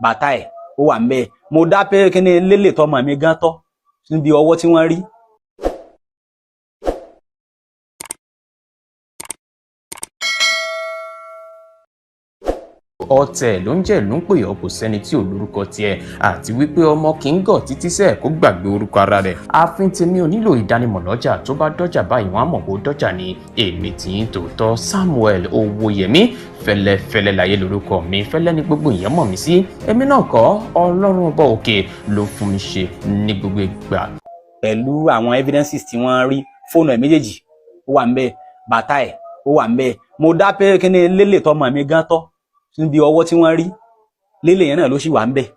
bàtà ẹ̀ ó wà ń bẹ́ẹ̀. Mo dá pé kí ni lélè tọmọ mi gan tọ́ níbi ọwọ́ tí wọ́n rí. Ọ̀tẹ̀ ló ń jẹ́ ló ń pè ọ́, kò sẹ́ni tí ò lórúkọ tiẹ̀, àti wípé ọmọ kì í gọ̀ títí sẹ́ẹ̀ kó gbàgbé orúkọ ara rẹ̀. Ààfin tèmi ò nílò ìdánimọ̀ lọ́jà, tó bá dọ́jà báyìí wọ́n á mọ̀ pé ó dọ́jà ni. Èmi tí ń tòótọ́ Samuel Owóyẹmí, Fẹ́lẹ́fẹ́lẹ́ láyé lórúkọ mi, Fẹ́lẹ́ ní gbogbo èèyàn mọ̀ mí sí. Èmi náà kọ́, Ọlọ́run ọba òkè ló fún mi ṣe ní gbogbo ìgbà. Pẹ̀lú àwọn evidences tí wọ́n rí, fóònù ẹ̀ méjèèjì ó wà ń bẹ́ẹ̀, bàtà ẹ̀ ó wà ń bẹ́ẹ̀. Mo dá pé kí ni lélè tọmọ mi gan tọ́ níbi ọwọ́ tí wọ́n rí, lélè yẹn náà ló sì wà ń bẹ̀.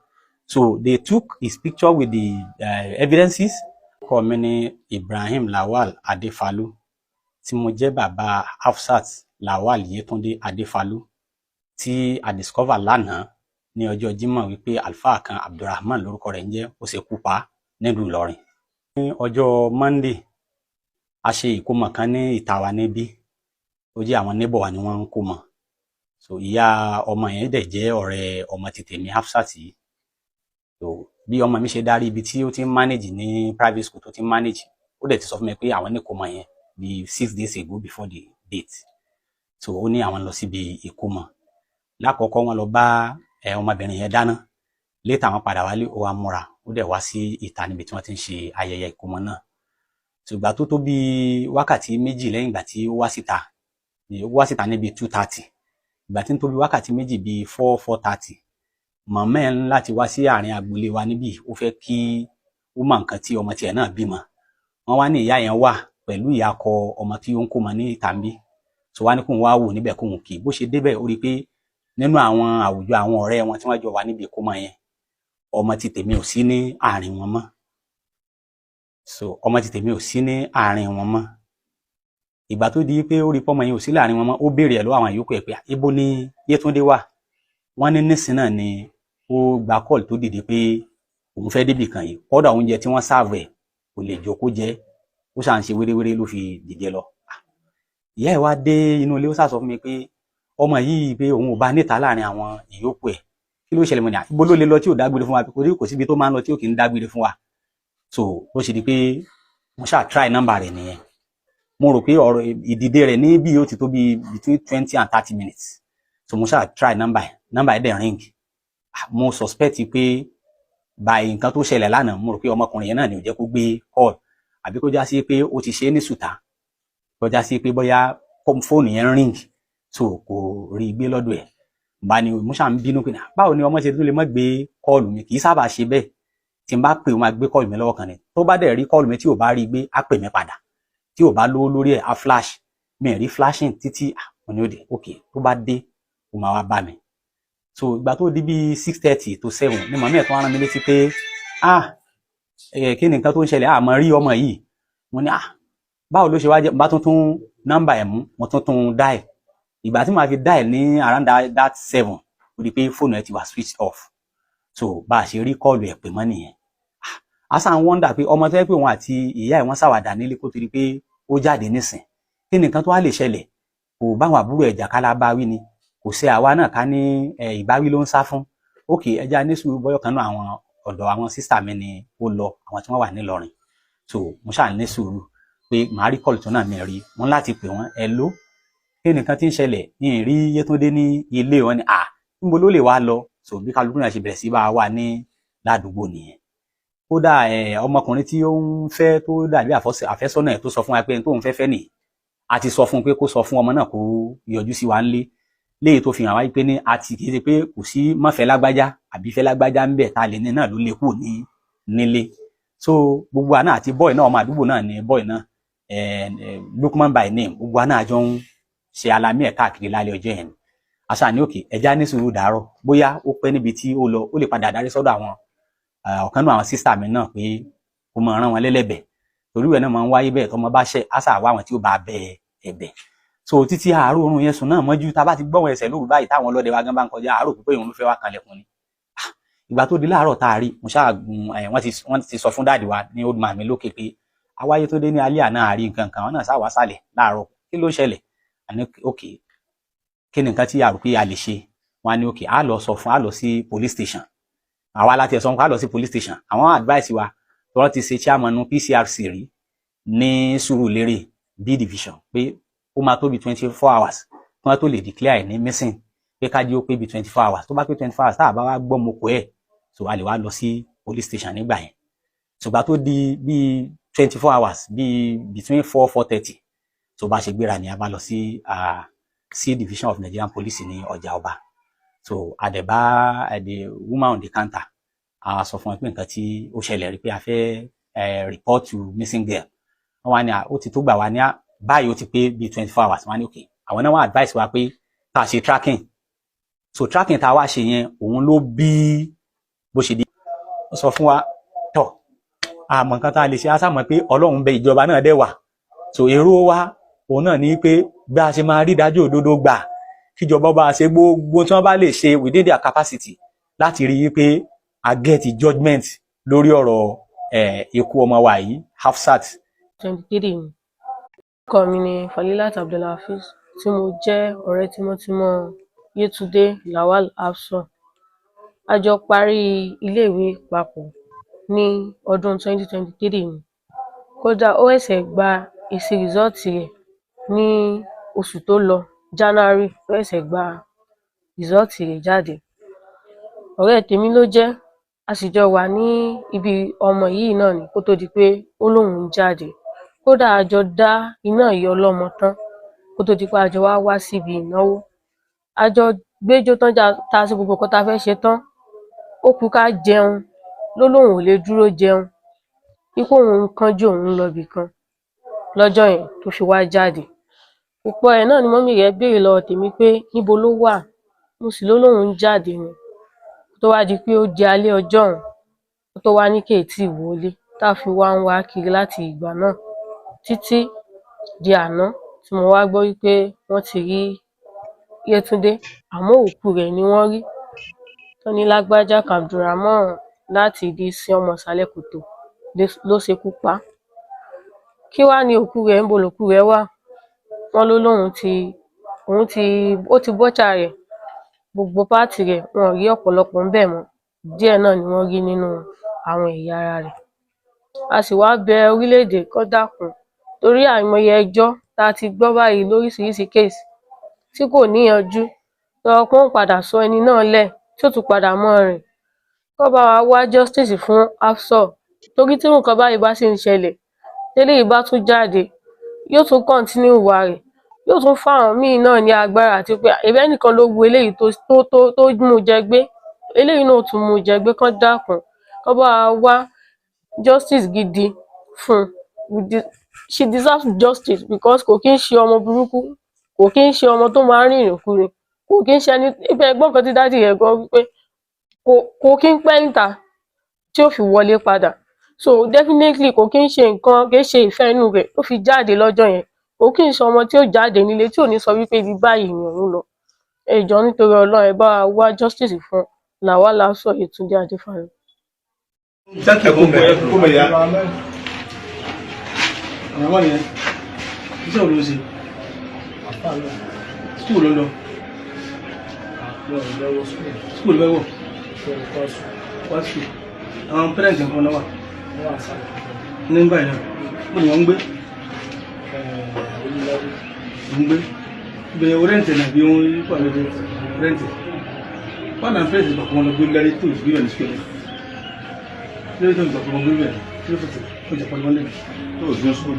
So they took his picture with the evidences. Orúkọ mi ní Ibrahim Lawal Adéfalú, tí mo jẹ́ bàbá Hafsat Lawal Yétúndé Adéfalú, tí a discover lánàá ní ọjọ́ Jímọ̀ wípé àlùfáà kan Abdulrahman lórúkọ rẹ̀ ń jẹ́, ó ṣekú pa nílùú Ìlọrin. Ní ọjọ́ Monday a ṣe ìkómọ kan ní ìta wa níbí, ó jẹ́ àwọn neighbor wa ni wọ́n ń kó mọ. So ìyá ọmọ yẹn dẹ̀ jẹ́ ọ̀rẹ́ ọmọ ti tèmi Hafsat yìí. So bí ọmọ mi ṣe darí ibi tí ó ti ń manage ní private school tó ti ń manage, ó dẹ̀ ti sọ fún mi pé àwọn ní ìkómọ yẹn bí 6 days ago before the date. So ó ní àwọn lọ síbi ìkómọ. Lákọ̀ọ́kọ́ wọn lọ bá ọmọbìnrin yẹn dáná, later wọn padà wálé, ó wá múra, ó dẹ̀ wá sí ìta níbi tí wọ́n ti ń ṣe ayẹyẹ ìkómọ náà. So ìgbà tó bí wákàtí méjì lẹ́yìn ìgbà tí ó wá síta níbi 2:30. Ìgbà tí ń tó bí wákàtí méjì bíi 4:30, màmá ẹ̀ ń láti wá sí àárín agboolé wa níbí, ó fẹ́ kí ó mọ nǹkan tí ọmọ tiẹ̀ náà bímọ. Wọ́n wá ní ìyá yẹn wà pẹ̀lú ìyá akọ ọmọ tí ó ń kó mọ ní ìta ń bí. So wá ní kóun wá wò níbẹ̀ kóun kì í. Bó ṣe débẹ̀ ó rí pé nínú àwọn àwùjọ àwọn ọ̀rẹ́ wọn tí wọ́n jọ wà níbi ìkómọ yẹn, ọmọ ti tèmi ò sí ní àárín wọn mọ́. So ọmọ ti tèmi ò sí ní àárín wọn mọ́. Ìgbà tó di pé ó rí pọ́mọ yẹn ò sí láàrin wọn mọ́, ó béèrè ẹ̀ lọ́wọ́ àwọn ìyókù ẹ̀ pé ibo ni Yétúndé wà. Wọ́n ní nísìn náà ni ó gba kọ́ọ̀lù tó dìde pé òun fẹ́ débì kan yìí, kọ́dà oúnjẹ tí wọ́n sáàbù ẹ̀ kò lè jókòó jẹ, ó ṣà ń ṣe wéréwéré ló fi dìde lọ. Ìyá ẹ̀ wá dé inú ilé, ó sá sọ fún mi pé ọmọ yìí pé òun ò bá níta láàrin àwọn ìyókù ẹ̀, kí ló ṣẹlẹ̀ mọ́ ni ibo ló lè lọ tí ò dágbére fún wa, kò síbi tó máa ń lọ tí ò kì í dágbére fún wa. So ó ṣe di pé mo ṣáà try nọ́mbà rẹ̀ nìyẹn. Mo rò pé ọ̀rọ̀ ìdìde rẹ̀ ní bí ó ti tó bí between 20 and 30 minutes. So mo ṣáà try nọ́mbà ẹ̀ dẹ̀ ring. Mo suspect pé by nǹkan tó ṣẹlẹ̀ lánàá, mo rò pé ọmọkùnrin yẹn náà ni ò jẹ́ kó gbé call, àbí kó já sí pé ó ti ṣe é ní sùtá, kó já sí pé bóyá fóònù yẹn ring, so kò rí gbé lọ́dọ̀ ẹ̀. Bá ní mo ṣáà ń bínú pé báwo ni ọmọ ṣe tó lè má gbé call mi, kì í sábà ṣe bẹ́ẹ̀. Tí n bá pè ó máa gbé call mi lọ́wọ́ kan ni, tó bá dẹ̀ rí call mi tí ò bá rí gbé, á pè mí padà. Tí ò bá lówó lórí ẹ̀ á flash, mi rí flashing títí mo ní ó dé ok, tó bá dé ó máa wá bá mi. So ìgbà tó di bí 6:30 to 7 ni màmá ẹ̀ tó rán mi létí pé kí ni nǹkan tó ń ṣẹlẹ̀, àmọ́ rí ọmọ yìí. Mo ní báwo ló ṣe wá jẹ́, bá tuntun nọ́mbà ẹ̀ mú, mo tuntun dial. Ìgbà tí màá fi dial ní around that 7, ó di pé fóònù ẹ̀ ti wà switch off. So bá a ṣe rí kọ́ọ̀lù ẹ̀ pè mọ́ nìyẹn. Asa ń wọ́ndà pé ọmọ tó yẹ pé òun àti ìyá ẹ̀ wọ́n ṣàwàdà nílé kó tó di pé ó jáde nísìn, kí ni nǹkan tó wá lè ṣẹlẹ̀, kò báwọn àbúrò ẹ̀ jàkálà bá wí ni, kò ṣe àwa náà ká ní ìbáwí ló ń sá fún. Ok, ẹja ní sùúrù, bọ́yọ̀ kan náà àwọn ọ̀dọ̀ àwọn sísà mi ni ó lọ, àwọn tí wọ́n wà nílọrin. So mo ṣáà ní sùúrù pé màá rí kọ́ọ̀lù tó náà mi rí, wọ́n láti pè wọ́n hello, kí ni nǹkan tí ń ṣẹlẹ̀, ní ìrí Yétúndé ní ilé wọn ni níbo ló lè wá lọ. So bí kálukú náà ṣe bẹ̀rẹ̀ sí bá wà ní ládùúgbò nìyẹn. Kódà ọmọkùnrin tí ó ń fẹ́ tó dàbí àfẹ́sọ́nà ẹ̀ tó sọ fún wa pé tóun fẹ́ nìyí, a ti sọ fún un pé kó sọ fún ọmọ náà kó yọjú sí wa nílé, léyìí tó fi hàn wáyé pé ní àti kìí ṣe pé kò sí mọ́fẹ́ lágbájá àbí fẹ́ lágbájá ń bẹ̀ tá a lè ní náà ló lè kú nílé. So gbogbo àná àti bọ́ọ̀ náà, ọmọ àdúgbò náà ni bọ́ọ̀ náà, Lukman by name, gbogbo àná àjọ ń ṣe alamí ẹ̀ káàkiri lálẹ́ ọjọ́ yẹn. Àṣà ní òkè ẹja ní sùúrù dàárọ̀, bóyá ó pẹ́ níbi tí ó lọ, ó lè padà darí sọ́dọ̀ àwọn ọ̀kan náà àwọn sísà mi náà pé kó máa rán wọn lẹ́lẹ́bẹ̀, torí ẹ̀ náà máa ń wáyé bẹ́ẹ̀ tọmọ bá ṣẹ̀ àṣà wá àwọn tí ó bá bẹ ẹ̀bẹ̀. So títí àárò oorun yẹn sùn náà mọ́jú, tá bá ti gbọ́wọ́ ẹsẹ̀ lóru báyìí táwọn ọlọ́dẹ wa gan bá ń kọjá, àárò pípé òun ló fẹ́ wá kanlẹ̀kùn ni. Ìgbà tó di láàárọ̀ tá a rí, mo ṣáà gun wọ́n ti sọ fún dáàdì wa ní old man mi lókè pé awáyé tó dé ní alẹ́ àná àrí nǹkan kan, wọn náà sáà wá sálẹ̀ láàárọ̀, kí ló ṣẹlẹ̀? Àní ok, kí ni nǹkan tí a rò pé a lè ṣe? wọ́n ní okay á lọ sọ fún á lọ sí police station àwa láti ẹ̀ sọ fún á lọ sí police station àwọn advice wa tọ́rọ ti ṣe chairman PCRC rí ní Surulere B division pé ó máa tó bí 24 hours kí wọ́n tó lè declare ní missing pé ká jí ó pé bí 24 hours tó bá pé 24 hours tá a bá wá gbọ́ moko ẹ̀ so a lè wá lọ sí police station nígbà yẹn ṣùgbọ́n tó di bí 24 hours bí between 4-4:30 so bá ṣe gbéra ni a bá lọ sí C division of Nigerian Police ní Ọjà Ọba so àdẹ̀bá the woman on the counter a sọ fún ẹ pé nǹkan tí ó ṣẹlẹ̀ rí pé a fẹ́ report to missing girl wọ́n wá ní ó ti tó gbà wá ní báyìí ó ti pé bí 24 hours wọ́n ní okay àwọn náà wọ́n advice wa pé ká ṣe tracking so tracking tá a wá ṣe yẹn òun ló bí bó ṣe di ó sọ fún wa tọ̀ àmọ́ nǹkan tá a lè ṣe á sàmọ̀ pé Ọlọ́run bẹ ìjọba náà dẹ̀ wà so èrò wa òun náà ní pé bí a ṣe máa rí dájú òdodo gbà kíjọba bá ṣe gbogbo tí wọ́n bá lè ṣe within their capacity láti rí i pé a get judgement lórí ọ̀rọ̀ ikú ọmọ wa yìí Hafsat. 23 orúkọ mi ni Falilat Abdulhafiz tí mo jẹ́ ọ̀rẹ́ tímọ́tímọ́ Yetunde Lawal Hafsat. A jọ parí iléèwé papọ̀ ní ọdún 2023 ni. Kódà ó ṣẹ̀ṣẹ̀ gba èsì rìsọ́ọ̀tì rẹ̀ ní oṣù tó lọ January ó ṣẹ̀ṣẹ̀ gba rìsọ́ọ̀tì rẹ̀ jáde. Ọ̀rẹ́ tèmi ló jẹ́ a sì jọ wà ní ibi ọmọ yìí náà ni kó tó di pé ó lóun ń jáde. Kódà a jọ dá iná ìyá ọlọ́mọ tán kó tó di pé a jọ wá síbi ìnáwó. A jọ gbéjó tán tá a ṣe gbogbo nǹkan tá a fẹ́ ṣe tán ó kù ká jẹun ló lóun ò lè dúró jẹun wípé òun kánjú òun lọ ibì kan lọ́jọ́ yẹn tó fi wá jáde. Púpọ̀ ẹ̀ náà ni mọ́mì rẹ̀ béèrè lọ́wọ́ tèmi pé níbo ló wà mo sì ló lóun ń jáde ni tó wá di pé ó di alẹ́ ọjọ́ ọ̀hún tó wá ní kéètì wọlé tá a fi wá ń wá kiri láti ìgbà náà títí di àná tí mo wá gbọ́ wípé wọ́n ti rí Yetunde àmọ́ òkú rẹ̀ ni wọ́n rí tán ní Lágbájá Abdulrahman láti ìdí sí ọmọ ìsàlẹ̀ kòtò ló ṣekú pa á. Kí wá ní òkú rẹ̀ níbo lòkú rẹ̀ wà wọ́n ló lóun ó ti bọ́chà rẹ̀ gbogbo páàtì rẹ̀ wọn ò rí ọ̀pọ̀lọpọ̀ ńbẹ̀ mọ́ díẹ̀ náà ni wọ́n rí nínú àwọn ẹ̀yà ara rẹ̀. A sì wá bẹ orílẹ̀-èdè kó dákun torí àìmọye ẹjọ́ tá a ti gbọ́ báyìí lóríṣiríṣi kéèsì tí kò níyanjú lọ́wọ́ pé wọ́n padà sọ ẹni náà lẹ̀ tí ó tún padà mọ́ rìn kó bá wa wá justice fún Hafsat torí tí nǹkan báyìí bá sì ń ṣẹlẹ̀ tẹ́lẹ̀ bá tún jáde yóò tún continue ìwà rẹ̀ yóò tún fáwọn míì náà ní agbára àti pé ẹ̀bẹ̀ nìkan ló wu eléyìí tó mú jẹ gbé eléyìí náà tún mú jẹ gbé kán dákun kó bá wa wá justice gidi fún she deserves justice because kò kí ń ṣe ọmọ burúkú kò kí ń ṣe ọmọ tó máa ń rìnrìn kúrin kò kí ń ṣe ẹni ibẹ̀ ẹgbọ́n kan tí dádì rẹ̀ gan wípé kò kí ń pẹ́ níta tí ó fi wọlé padà so definitely kò kí ń ṣe nǹkan kì í ṣe ìfẹ́ inú rẹ̀ ó fi jáde lọ́jọ́ yẹn kò kí ń ṣe ọmọ tí ó jáde nílé tí ò ní sọ wípé ibi báyìí ni òun lọ. Ẹ jọ̀ọ́ nítorí Ọlọ́run ẹ bá wa wá justice fún Lawal Hafsat Yetunde Adéfáyọ. Sẹ́kẹ̀ kó mẹ̀ ya. Àwọn ọmọ nìyẹn, iṣẹ́ òun ló ṣe. Skúù ló lọ. Skúù ló wọ̀. Wá skúù. Àwọn pẹ́rẹ́ǹtì nǹkan náà wà. Ní báyìí náà, ó ní wọ́n ń gbé. Ń gbé. Bẹ̀rẹ̀ rẹ́ǹtì náà bí wọ́n yí pàdé rẹ́ǹtì. Wọ́n náà fẹ́ẹ̀sì ìgbà kan lọ gbé lẹ́rí tó ìgbéyàwó ní skúù. Lórí tó ìgbà kan gbé bẹ̀rẹ̀ tí ó fẹ̀sẹ̀ ó jẹ́ pàdé wọlé tó òṣùwọ̀n skúù.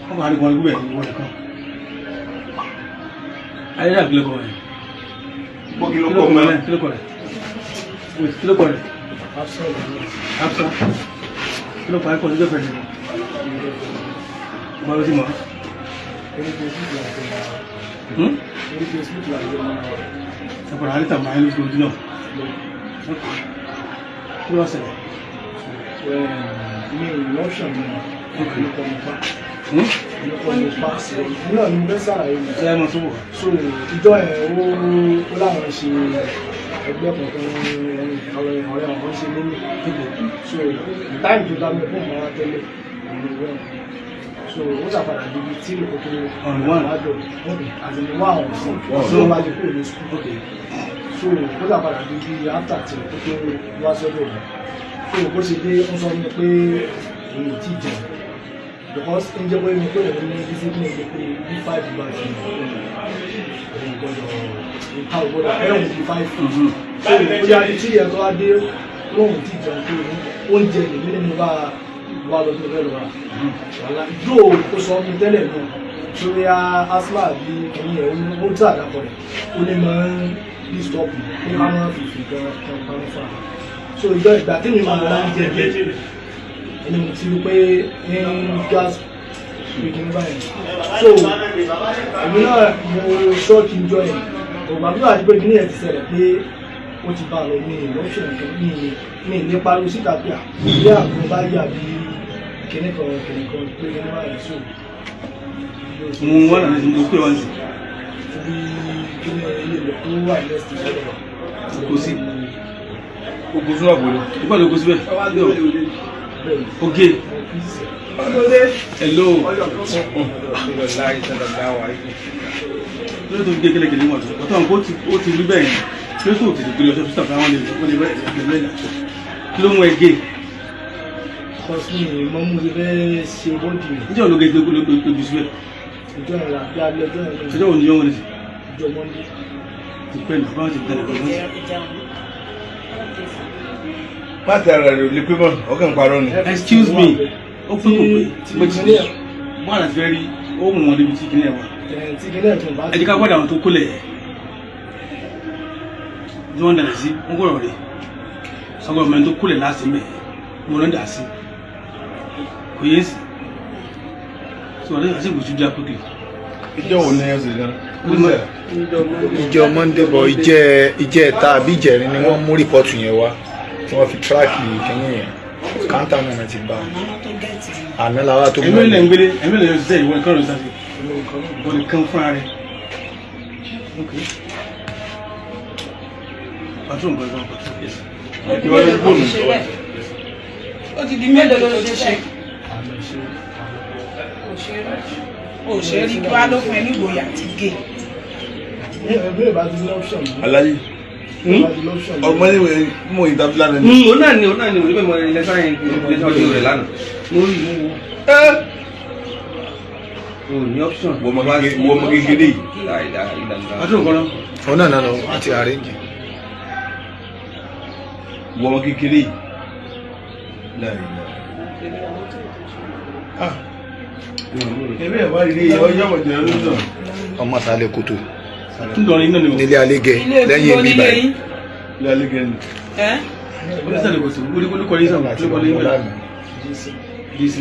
Wọ́n máa rí kan gbé bẹ̀rẹ̀ ìwọ̀n kan. Ayé rà kílẹ̀ kọ̀ rẹ̀. Kílẹ̀ kọ̀ rẹ̀. Kílẹ̀ kọ̀ rẹ̀. Hafsat. Kílẹ̀ kọ̀ rẹ̀ kọ̀ lójó fẹ̀rẹ̀. Ọmọ ló ti mọ̀. Ṣàpàrà àríta máa ń lóṣù ojú náà. Kí ló wá ṣẹlẹ̀? Mi ò lọ́ṣọ̀ mi ọ̀pọ̀lọpọ̀ nípa. Náà ni mo fẹ́ ṣàlàyé mi. Ṣé ẹ mọ̀ tó wọ̀? So ìjọ ẹ̀ ó láwọn ṣe ẹgbẹ́ kankan ọ̀rẹ́ àwọn ṣe nínú. So táìmù tó dá mi fún ọmọ wa tẹ́lẹ̀ ìlú rẹ̀. So so ó ṣàpadà débi tí ìkókó On one. àjọ àti ní wà ọ̀sán tó wá di kúrò ní sukùl so ó ṣàpadà débi after tí ìkókó wá sọ́dọ̀ mi so bó ṣe dé ń sọ mi pé èyí ti jẹun because ń jẹ́ pé mi pé òun ní discipline pé pé bí 5 bá fi òun gbọ́dọ̀ ìta ògbọ́dọ̀ ẹ̀rọ bí 5 so bóyá tí ẹ̀ tó wá dé lóhùn tí jẹun pé oúnjẹ lèmi nínú bá wà lọ tó fẹ́ lọ rà wàhálà yóò ó sọ mi tẹ́lẹ̀ náà lórí asma bí ẹ̀yìn ẹ̀ ó tí àdàpọ̀ rẹ̀ ó lè máa ń bí stop pé ká máa fi fi gan kan fún wa so ìgbà tí mi máa ń jẹ bẹ́ẹ̀ ẹni mo ti rí pé ní gas speaking báyìí so èmi náà mo ṣọ́ọ̀kì ìjọ yẹn ògbà bí wàá di pé kí ni ẹ̀ ti ṣẹlẹ̀ pé ó ti bá a lọ ní ìlọ́ṣọ̀ nǹkan ní ilé pariwo síta pé ilé àgbo bá yà bí kìnìkan pé ní báyìí so. mo wà láti mo pè wá sí. bí kíni ilé ìlọ tó wà ní ẹsẹ̀ ìṣẹ̀lẹ̀ kò sí ogun sún àbòlò nígbà tó kó síbẹ̀ ok hello lórí tó gé kẹ́lẹ́kẹ́lẹ́ wọn tó ọ̀tọ̀ nǹkan ó ti rí bẹ́ẹ̀ yẹn kí ló tó tètè gbé ọjọ́ sísà fún àwọn lè bẹ́ẹ̀ kí ló mú ẹ gé kọ́sí ni mo mú ti fẹ́ ṣe bọ́ọ̀dì rẹ̀ níjọ́ ló gé tó lójú síbẹ̀ ìjọ ìrìn àbí alẹ́ ọjọ́ ìrìn ṣẹjọ́ òní yọ́n wọn ní ìjọ mọ́ndé ti pẹ́ nù báwọn ti tẹ̀lé pẹ̀lú má tẹ ara rẹ lè pé mọ ọkàn parọ́ ni. excuse me ó pé kò pé tí wọ́n àti fẹ́ rí ó mú wọn débi tí kìnìyàn wà tí kíní ẹ̀tún bá ẹ jẹ́ ká gbọ́dọ̀ àwọn tó kólẹ̀ tí wọ́n dàda sí wọ́n gbọ́dọ̀ rẹ̀ sọgbọ́n mẹ́rin tó kólẹ̀ láti mẹ́ mo lọ́n dà sí kò yé sí tí wọ́n dàda sí kò tún já pé ìjọ wo ni ẹ sì gan. ìjọ monday bọ ìjẹ ẹ̀ta àbí ìjẹrin ni wọ́n mú rìpọ́tù yẹn wá tí wọ́n fi tíráàkì kínní yẹn káńtà náà ti bá àná làwa tó ẹ̀mí lẹ̀ ń gbélé ẹ̀mí lẹ̀ yóò ṣiṣẹ́ ìwọ nǹkan rẹ̀ sáfì ìwọ nìkan fúnra rẹ̀ pàtó nǹkan kan pàtó yẹsì. ìwọ ló gbóòmù. ó ti di mélòó ló ti ṣe òṣèré kí wàá ló fún ẹ nígboyà àti gé. ẹgbẹ́ ìbá ti ní option yìí aláyé ọmọ ìwé mú ìdábílá rẹ ní. òun náà ni onígbà ìmọ̀ ilẹ̀ sáyẹn ilẹ̀ sáyẹn rẹ̀ lánàá mo rí ìmú wo o ní option wọ́n mọ kékeré yìí. pàtó nǹkan náà. òun náà lọ àti àrẹ́ǹjì. wọ́n mọ kékeré yìí. ẹbí ẹ̀ bá rí i ọjọ́ ìmọ̀jẹ̀ ló ń sàn. ọmọ ta lè kótó nítorí iná ni nílé alégẹ lẹ́yìn èmi báyìí. ilé alẹ́ gẹ́ni. onísàlẹ̀ kò tó olùkọ́ ní sàn olùkọ́ ní ìgbà dc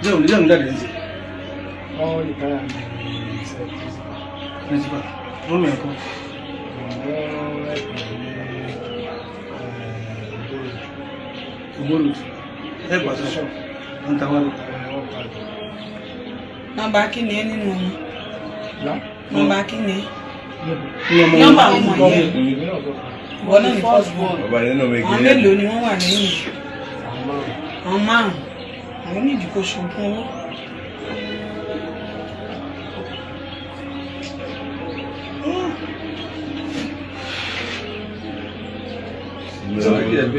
jẹ́ òun nígbà nígbà dẹ̀ wọ́n lè kára ní principal wọ́n mẹ́rin kọ́ ògbóòlù ẹgbà sọ́ṣọ́ wọ́n tàwọn nọ́mbà kí ni ẹ nínú ọmọ nọ́mbà kí ni ẹ ọmọ nọ́mbà ọmọ yẹn ìwọ náà ní first born bàbá rẹ náà àwọn mẹ́kẹ́ mélòó ni wọ́n wà lẹ́yìn àwọn márùn àwọn ní ìdíkò ṣògùn owó.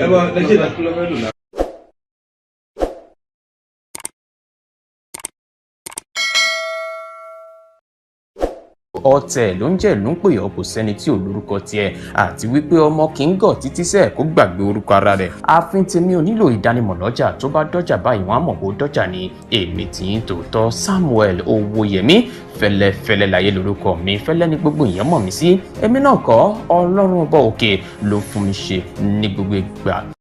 ẹ bá lẹ́jẹ̀ náà. ọ̀tẹ̀ ló ń jẹ́ ló ń pè ọ́ kò sẹ́ni tí ò lórúkọ tiẹ̀ àti wípé ọmọ kì í gọ̀ títí sẹ́ẹ̀ kó gbàgbé orúkọ ara rẹ̀ ààfin tèmi ò nílò ìdánimọ̀ lọ́jà tó bá dọ́jà báyìí wọ́n á mọ̀ bó dọ́jà ni èmi tí ń tòótọ́ Samuel Owóyẹmí fẹ́lẹ́fẹ́lẹ́ láyé lórúkọ mi fẹ́lẹ́ ní gbogbo èèyàn mọ̀ mí sí èmi náà kọ́ Ọlọ́run ọba òkè ló fún mi ṣe ní gbogbo ìgbà.